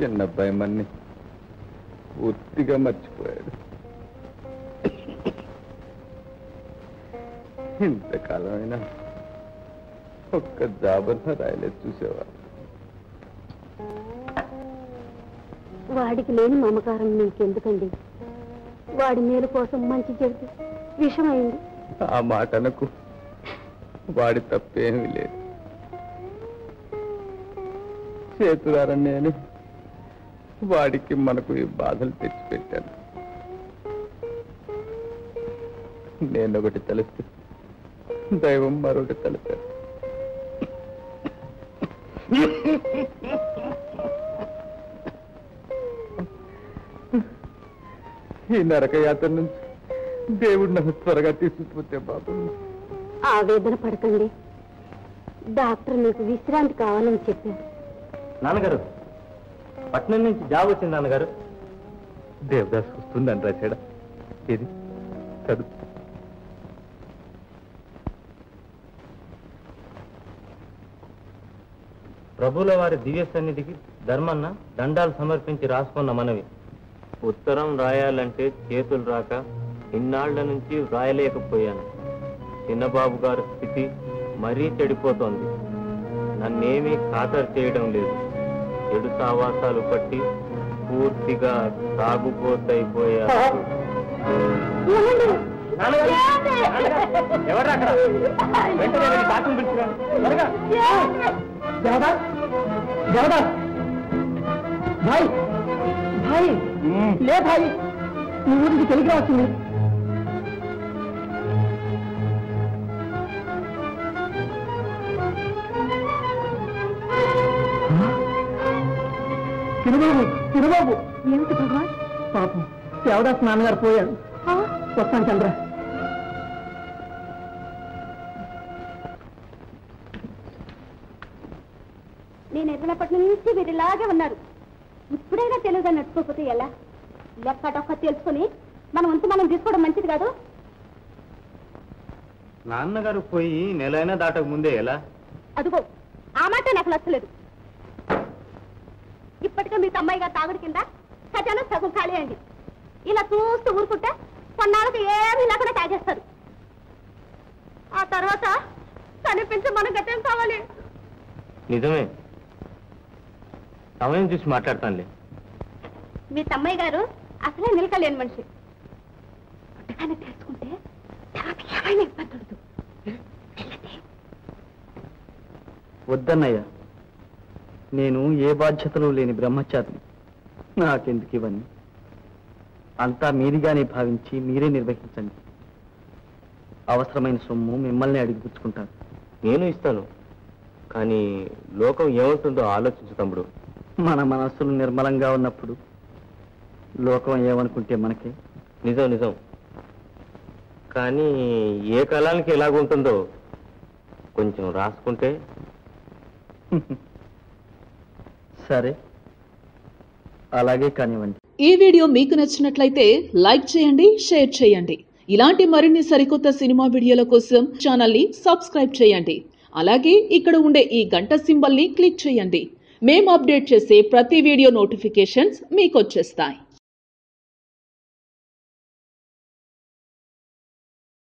చిన్నబ్బాయి మన్ని పూర్తిగా మర్చిపోయాడు. ఇంతకాలమైనా ఒక్క జాబర్న రాయలేదు చూసేవా? వాడికి లేని మమకారం నీకెందుకండి? వాడి మేలు కోసం మంచి చెబితే విషమైంది. ఆ మాట అనకు, వాడి తప్పేమీ లేదు. చేతులారని నేను వాడికి మనకు ఈ బాధలు తెచ్చిపెట్టాను. నేనొకటి తలస్తే దైవం మరొకటి తలపారు. ఈ నరకయాత్ర నుంచి దేవుడు నన్ను త్వరగా తీసుకుపోతే బాబు. ఆవేదన పడకండి, డాక్టర్ మీకు విశ్రాంతి కావాలని చెప్పారు. నాన్నగారు, పట్నం నుంచి జాబ్ వచ్చింది నాన్నగారు. దేవదాస్ వస్తుందని రాశాడా? ఏది చదువు. ప్రభుల వారి దివ్య సన్నిధికి ధర్మన్న దండాలు సమర్పించి రాసుకున్న మనవి. ఉత్తరం రాయాలంటే చేతులు రాక ఇన్నాళ్ల నుంచి రాయలేకపోయాను. చిన్నబాబు గారి స్థితి మరీ చెడిపోతోంది. నన్నేమీ ఖాతరు చేయడం లేదు. చెడు సావాసాలు పట్టి పూర్తిగా తాగుపోతైపోయా. భాయ్ భాయ్ లే భాయ్, నీ ఊరికి టెలిగ్రామ్ వచ్చింది. తిరుబాబు తిరుబాబు. ఏమిటి భగవాన్? పాపం దేవదాస్ నాన్నగారు పోయాడు. వస్తాను చంద్ర. నేను ఎదినప్పటి నుంచి మీరు ఇలాగే ఉన్నారు. ఇప్పుడైనా తెలుగుగా నడుచుకోకపోతే ఎలా? లెక్కటొక్క తెలుసుకుని మన వంతు మనం తీసుకోవడం మంచిది కాదు. నాన్నగారు పోయి నెలైనా దాటక ముందే ఎలా? అదిగో ఆ మాట నాకు నచ్చలేదు. ఇప్పటికే మీ తమ్మాయిగా తాగుడు కింద ఖజానా సగం ఖాళీ అయింది. ఇలా చూస్తూ ఊరుకుంటే కొన్నాళ్ళకి ఏమీ లేకుండా తాగేస్తారు. ఆ తర్వాత కనిపించి మన గతం కావాలి. నిజమే, సమయం చూసి మాట్లాడతానులే. మీ తమ్మాయి గారు అసలే నిలకలేని మనిషి. పుట్టగానే తెలుసుకుంటే తర్వాత ఏమైనా ఇబ్బంది ఉండదు. వద్దన్నయ్య, నేను ఏ బాధ్యతలు లేని బ్రహ్మచారిని. నాకెందుకు ఇవన్నీ? అంతా మీదిగానే భావించి మీరే నిర్వహించండి. అవసరమైన సొమ్ము మిమ్మల్ని అడిగిపుచ్చుకుంటాను. నేను ఇస్తాను, కానీ లోకం ఏమవుతుందో ఆలోచించు తమ్ముడు. మన మనస్సులు నిర్మలంగా ఉన్నప్పుడు లోకం ఏమనుకుంటే మనకే. నిజం నిజం, కానీ ఏ కాలానికి ఎలాగుంటుందో కొంచెం రాసుకుంటే. సరే, అలాగే కానివ్వండి. ఈ వీడియో మీకు నచ్చినట్లయితే లైక్ చేయండి, షేర్ చేయండి. ఇలాంటి మరిన్ని సరికొత్త సినిమా వీడియోల కోసం ఛానల్ ని సబ్స్క్రైబ్ చేయండి. అలాగే ఇక్కడ ఉండే ఈ గంట సింబల్ ని క్లిక్ చేయండి. మేము అప్డేట్ చేసే ప్రతి వీడియో నోటిఫికేషన్స్ మీకు వచ్చేస్తాయి.